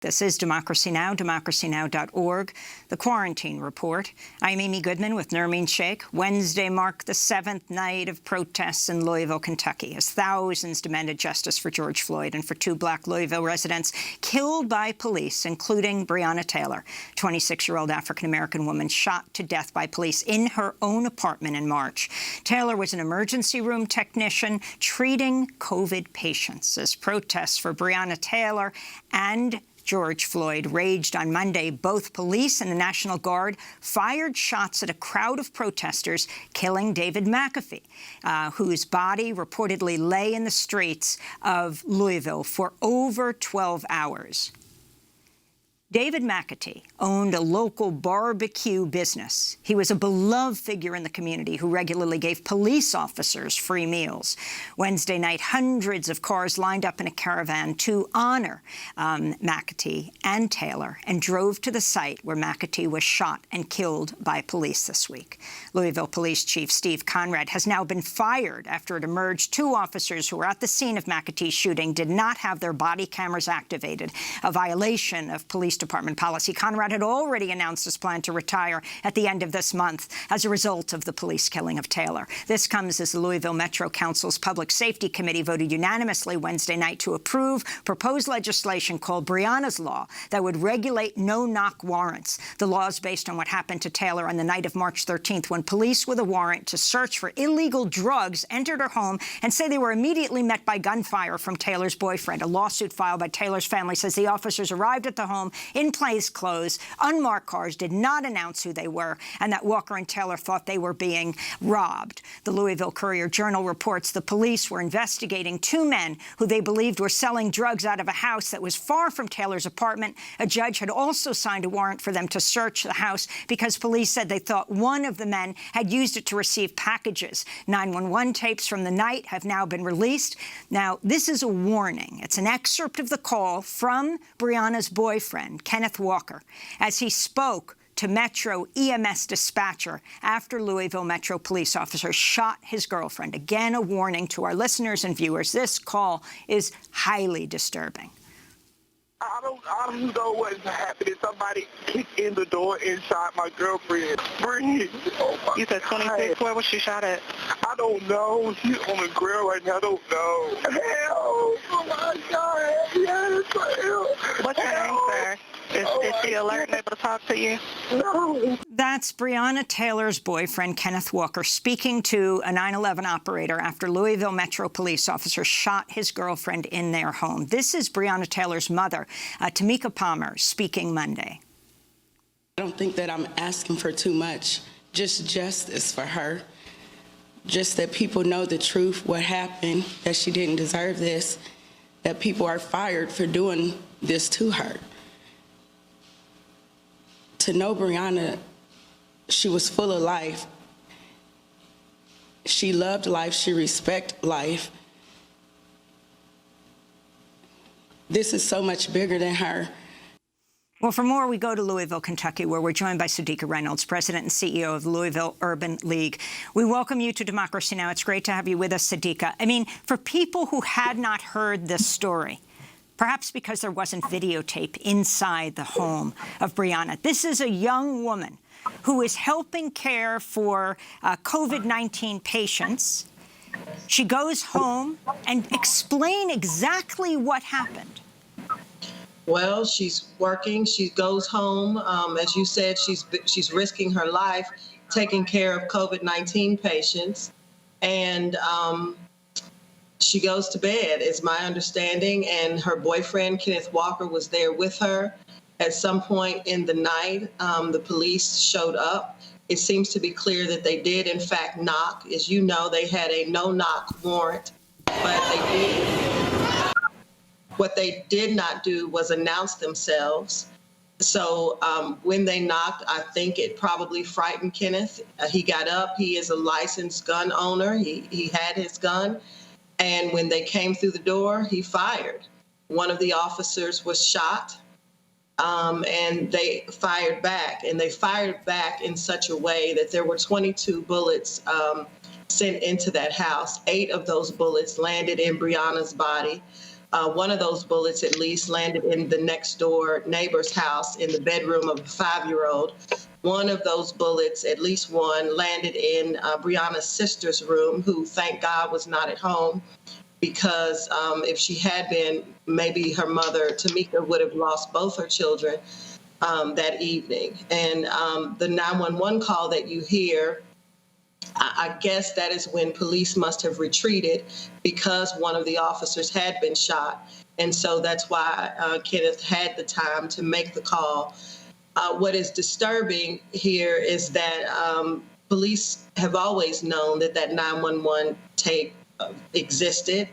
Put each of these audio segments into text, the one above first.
This is Democracy Now!, democracynow.org, the Quarantine Report. I'm Amy Goodman with Nermeen Sheikh. Wednesday marked the 7th night of protests in Louisville, Kentucky, as thousands demanded justice for George Floyd and for two black Louisville residents killed by police, including Breonna Taylor, 26-year-old African-American woman shot to death by police in her own apartment in March. Taylor was an emergency room technician treating COVID patients as protests for Breonna Taylor and George Floyd raged on Monday. Both police and the National Guard fired shots at a crowd of protesters, killing David McAtee, whose body reportedly lay in the streets of Louisville for over 12 hours. David McAtee owned a local barbecue business. He was a beloved figure in the community who regularly gave police officers free meals. Wednesday night, hundreds of cars lined up in a caravan to honor McAtee and Taylor and drove to the site where McAtee was shot and killed by police this week. Louisville Police Chief Steve Conrad has now been fired after it emerged two officers who were at the scene of McAtee's shooting did not have their body cameras activated, a violation of police department policy. Conrad had already announced his plan to retire at the end of this month as a result of the police killing of Taylor. This comes as the Louisville Metro Council's Public Safety Committee voted unanimously Wednesday night to approve proposed legislation called Breonna's Law that would regulate no-knock warrants. The law is based on what happened to Taylor on the night of March 13th when police with a warrant to search for illegal drugs entered her home and say they were immediately met by gunfire from Taylor's boyfriend. A lawsuit filed by Taylor's family says the officers arrived at the home in plain clothes, unmarked cars, did not announce who they were, and that Walker and Taylor thought they were being robbed. The Louisville Courier-Journal reports the police were investigating two men who they believed were selling drugs out of a house that was far from Taylor's apartment. A judge had also signed a warrant for them to search the house because police said they thought one of the men had used it to receive packages. 911 tapes from the night have now been released. Now, this is a warning. It's an excerpt of the call from Breonna's boyfriend, Kenneth Walker, as he spoke to Metro EMS dispatcher after Louisville Metro police officers shot his girlfriend. Again, a warning to our listeners and viewers. This call is highly disturbing. I don't know what's happening. Somebody kicked in the door and shot my girlfriend. Breathe. Oh my You said 26. Where was she shot at? I don't know. She's on the grill right now. I don't know. Hell. Oh my God. Yes. Hell. What's your name, sir? Is she alert and able to talk to you? No. That's Breonna Taylor's boyfriend, Kenneth Walker, speaking to a 9/11 operator after Louisville Metro police officers shot his girlfriend in their home. This is Breonna Taylor's mother, Tameka Palmer, speaking Monday. I don't think that I'm asking for too much, just justice for her. Just that people know the truth, what happened, that she didn't deserve this, that people are fired for doing this to her. To know Breonna, she was full of life. She loved life, she respected life. This is so much bigger than her. Well, for more, we go to Louisville, Kentucky, where we're joined by Sadiqa Reynolds, President and CEO of the Louisville Urban League. We welcome you to Democracy Now! It's great to have you with us, Sadiqa. I mean, for people who had not heard this story, perhaps because there wasn't videotape inside the home of Breonna, this is a young woman who is helping care for COVID-19 patients. She goes home and explain exactly what happened. Well, she's working. She goes home. As you said, she's risking her life taking care of COVID-19 patients. And she goes to bed, is my understanding. And her boyfriend, Kenneth Walker, was there with her. At some point in the night, the police showed up. It seems to be clear that they did, in fact, knock. As you know, they had a no-knock warrant, but they did. What they did not do was announce themselves. So when they knocked, I think it probably frightened Kenneth. He got up. He is a licensed gun owner. He had his gun. And when they came through the door, he fired. One of the officers was shot, and they fired back. And they fired back in such a way that there were 22 bullets sent into that house. 8 of those bullets landed in Breonna's body. One of those bullets at least landed in the next door neighbor's house in the bedroom of a 5-year-old. One of those bullets, at least one, landed in Breonna's sister's room, who, thank God, was not at home, because if she had been, maybe her mother, Tameka, would have lost both her children that evening. And the 911 call that you hear, I guess that is when police must have retreated because one of the officers had been shot. And so that's why Kenneth had the time to make the call. What is disturbing here is that police have always known that 911 tape existed.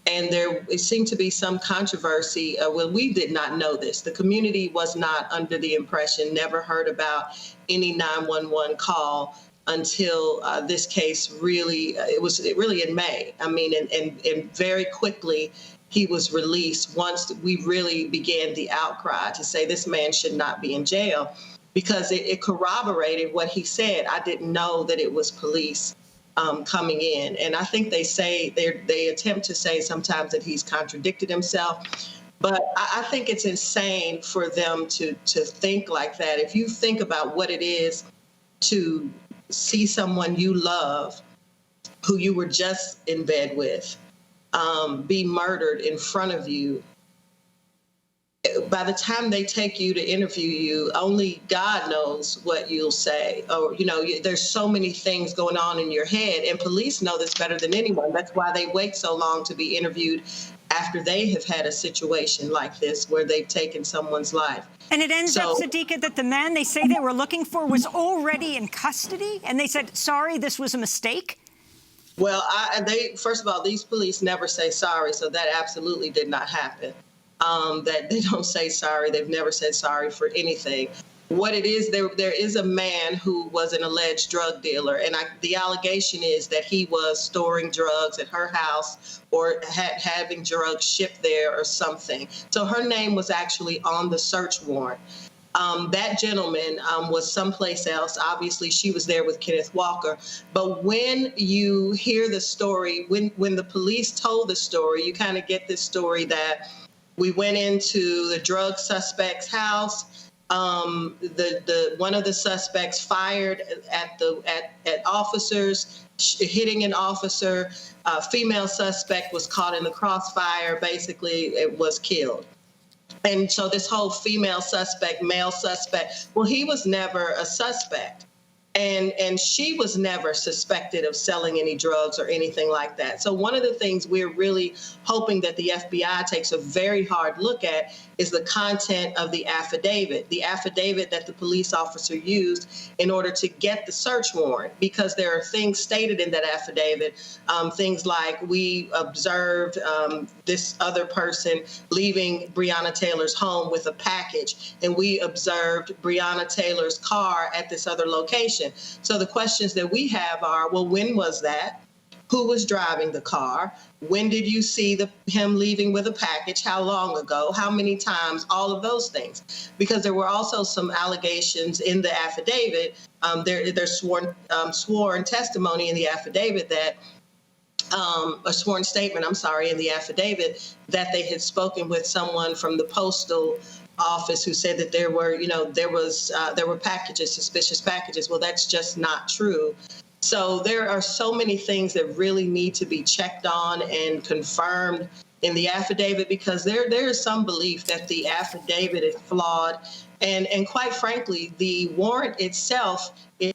And there seemed to be some controversy. Well, we did not know this. The community was not under the impression, never heard about any 911 call until this case really, it was really in May. I mean, and very quickly he was released once we really began the outcry to say this man should not be in jail, because it corroborated what he said. I didn't know that it was police coming in. And I think they attempt to say sometimes that he's contradicted himself. But I think it's insane for them to think like that. If you think about what it is to see someone you love, who you were just in bed with, be murdered in front of you. By the time they take you to interview you, only God knows what you'll say. Or, there's so many things going on in your head, and police know this better than anyone. That's why they wait so long to be interviewed after they have had a situation like this where they've taken someone's life. And it ends up, Sadiqa, that the man they say they were looking for was already in custody, and they said, sorry, this was a mistake? Well, first of all, these police never say sorry, so that absolutely did not happen. That they don't say sorry. They've never said sorry for anything. What it is, there is a man who was an alleged drug dealer, and the allegation is that he was storing drugs at her house or having drugs shipped there or something. So her name was actually on the search warrant. That gentleman was someplace else. Obviously, she was there with Kenneth Walker. But when you hear the story, when the police told the story, you kind of get this story that we went into the drug suspect's house. One of the suspects fired at officers, hitting an officer. A female suspect was caught in the crossfire. Basically, it was killed. And so this whole female suspect, male suspect, well, he was never a suspect. And she was never suspected of selling any drugs or anything like that. So one of the things we're really hoping that the FBI takes a very hard look at is the content of the affidavit that the police officer used in order to get the search warrant, because there are things stated in that affidavit, things like we observed this other person leaving Breonna Taylor's home with a package, and we observed Breonna Taylor's car at this other location. So the questions that we have are, well, when was that? Who was driving the car? When did you see him leaving with a package? How long ago? How many times? All of those things. Because there were also some allegations in the affidavit. There's sworn testimony in the affidavit that a sworn statement, in the affidavit that they had spoken with someone from the postal office who said that there were packages, suspicious packages. Well, that's just not true. So there are so many things that really need to be checked on and confirmed in the affidavit, because there is some belief that the affidavit is flawed. And quite frankly, the warrant itself is.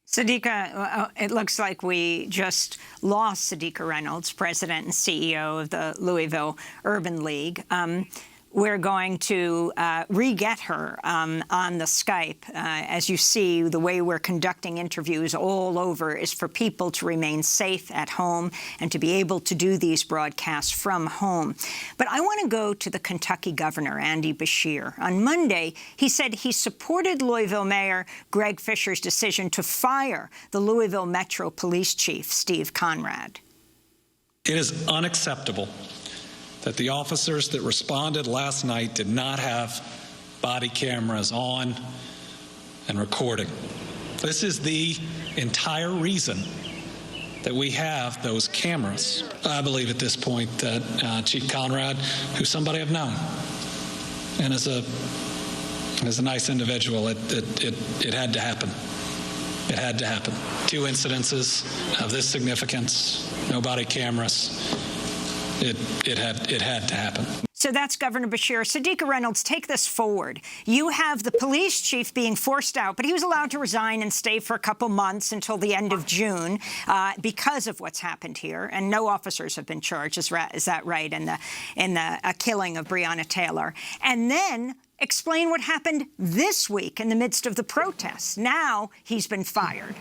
Sadiqa, it looks like we just lost Sadiqa Reynolds, president and CEO of the Louisville Urban League. We're going to re-get her on the Skype. As you see, the way we're conducting interviews all over is for people to remain safe at home and to be able to do these broadcasts from home. But I want to go to the Kentucky governor, Andy Beshear. On Monday, he said he supported Louisville Mayor Greg Fisher's decision to fire the Louisville Metro Police Chief, Steve Conrad. It is unacceptable that the officers that responded last night did not have body cameras on and recording. This is the entire reason that we have those cameras. I believe at this point that Chief Conrad, who's somebody I've known, and as a nice individual, it had to happen. It had to happen. 2 incidences of this significance, no body cameras. It had to happen. So that's Governor Beshear. Sadiqa Reynolds, take this forward. You have the police chief being forced out, but he was allowed to resign and stay for a couple months until the end of June because of what's happened here, and no officers have been charged. Is that right? In the killing of Breonna Taylor, and then explain what happened this week in the midst of the protests. Now he's been fired.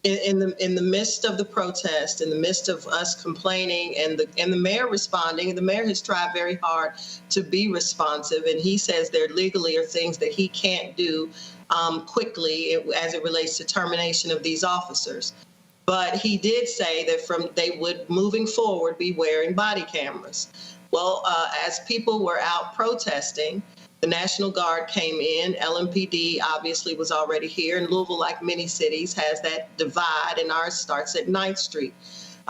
In the midst of the protest, in the midst of us complaining and the mayor responding, and the mayor has tried very hard to be responsive, and he says there legally are things that he can't do quickly as it relates to termination of these officers. But he did say that they would, moving forward, be wearing body cameras. Well, as people were out protesting, the National Guard came in. LMPD obviously was already here. And Louisville, like many cities, has that divide, and ours starts at 9th Street.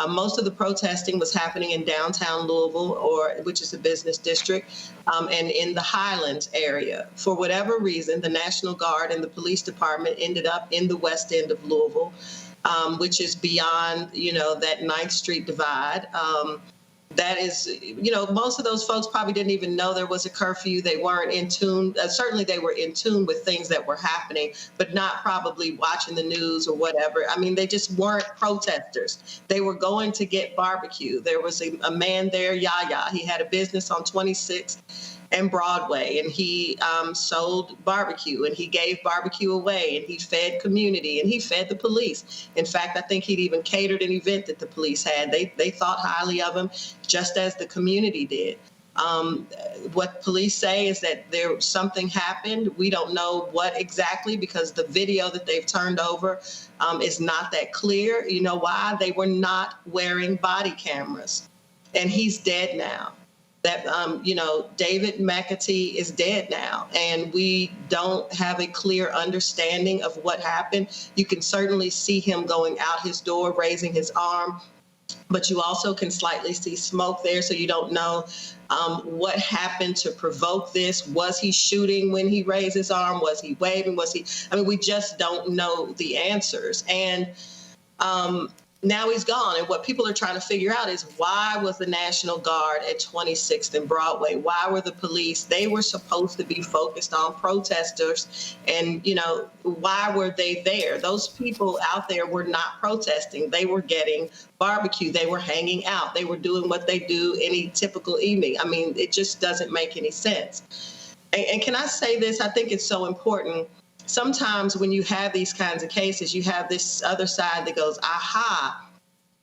Most of the protesting was happening in downtown Louisville, which is a business district, and in the Highlands area. For whatever reason, the National Guard and the police department ended up in the west end of Louisville, which is beyond, that 9th Street divide. That is, most of those folks probably didn't even know there was a curfew. They weren't in tune. Certainly they were in tune with things that were happening, but not probably watching the news or whatever. I mean, they just weren't protesters. They were going to get barbecue. There was a man there, Yaya. He had a business on 26th and Broadway, and he sold barbecue, and he gave barbecue away, and he fed community, and he fed the police. In fact, I think he'd even catered an event that the police had. They thought highly of him, just as the community did. What police say is that something happened. We don't know what exactly, because the video that they've turned over is not that clear. You know why? They were not wearing body cameras, and he's dead now. That, David McAtee is dead now, and we don't have a clear understanding of what happened. You can certainly see him going out his door, raising his arm, but you also can slightly see smoke there, so you don't know what happened to provoke this. Was he shooting when he raised his arm? Was he waving? We just don't know the answers. And now he's gone, and what people are trying to figure out is, why was the National Guard at 26th and Broadway? Why were the police? They were supposed to be focused on protesters, and, why were they there? Those people out there were not protesting. They were getting barbecue. They were hanging out. They were doing what they do any typical evening. I mean, it just doesn't make any sense. And can I say this? I think it's so important. Sometimes when you have these kinds of cases, you have this other side that goes, aha,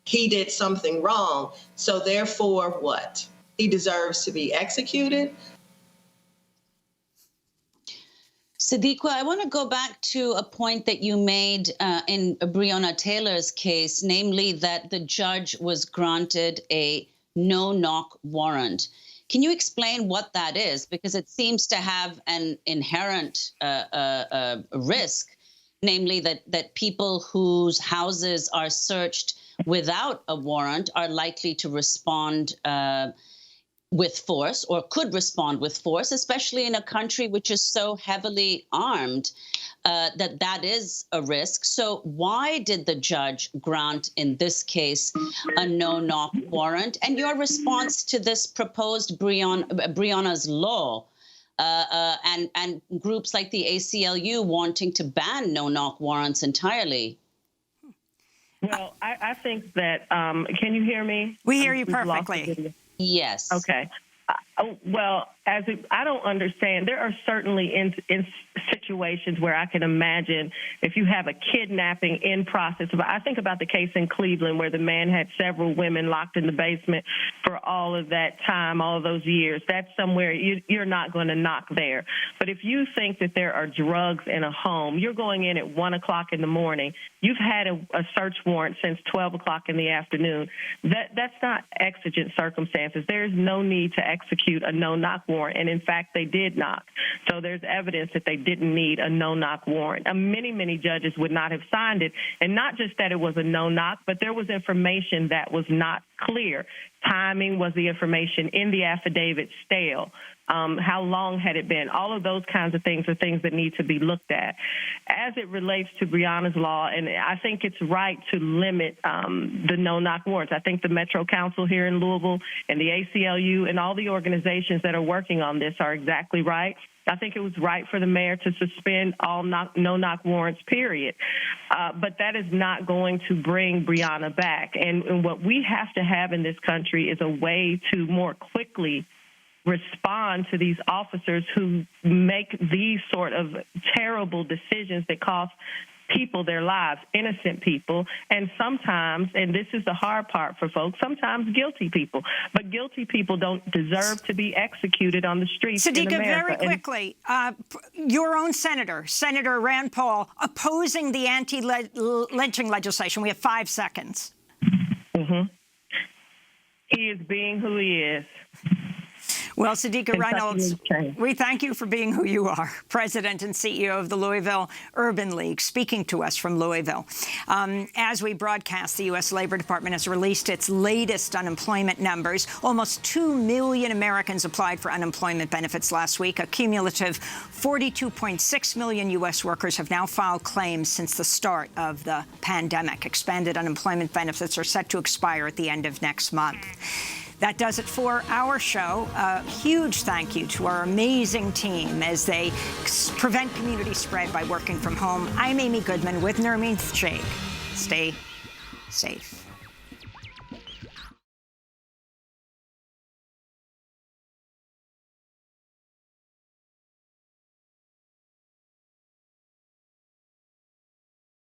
he did something wrong, so therefore what? He deserves to be executed? Sadiqa, I want to go back to a point that you made in Breonna Taylor's case, namely that the judge was granted a no-knock warrant. Can you explain what that is? Because it seems to have an inherent risk, namely that people whose houses are searched without a warrant are likely to respond with force, or could respond with force, especially in a country which is so heavily armed, that is a risk. So why did the judge grant, in this case, a no-knock warrant? And your response to this proposed Breonna's law, and groups like the ACLU wanting to ban no-knock warrants entirely? Well, I think that, can you hear me? We hear you perfectly. Yes. Okay. Well, I don't understand. There are certainly in situations where I can imagine if you have a kidnapping in process. I think about the case in Cleveland where the man had several women locked in the basement for all of that time, all of those years. That's somewhere you're not going to knock there. But if you think that there are drugs in a home, you're going in at 1 o'clock in the morning. You've had a search warrant since 12 o'clock in the afternoon. That's not exigent circumstances. There is no need to execute execute a no-knock warrant, and in fact, they did knock. So there's evidence that they didn't need a no-knock warrant. Many judges would not have signed it, and not just that it was a no-knock, but there was information that was not clear. Timing, was the information in the affidavit stale? How long had it been? All of those kinds of things are things that need to be looked at. As it relates to Breonna's law, and I think it's right to limit the no-knock warrants. I think the Metro Council here in Louisville and the ACLU and all the organizations that are working on this are exactly right. I think it was right for the mayor to suspend all no-knock warrants, period. But that is not going to bring Breonna back. And what we have to have in this country is a way to more quickly respond to these officers who make these sort of terrible decisions that cost people their lives, innocent people, and sometimes, and this is the hard part for folks, sometimes guilty people. But guilty people don't deserve to be executed on the streets in Sadiqa, America. very quickly, your own senator, Senator Rand Paul, opposing the anti-lynching legislation. We have 5 seconds. Mm-hmm. He is being who he is. Well, Sadiqa Reynolds, we thank you for being who you are, President and CEO of the Louisville Urban League, speaking to us from Louisville. As we broadcast, the U.S. Labor Department has released its latest unemployment numbers. Almost 2 million Americans applied for unemployment benefits last week. A cumulative 42.6 million U.S. workers have now filed claims since the start of the pandemic. Expanded unemployment benefits are set to expire at the end of next month. That does it for our show. A huge thank you to our amazing team as they prevent community spread by working from home. I'm Amy Goodman with Nermeen Sheikh. Stay safe.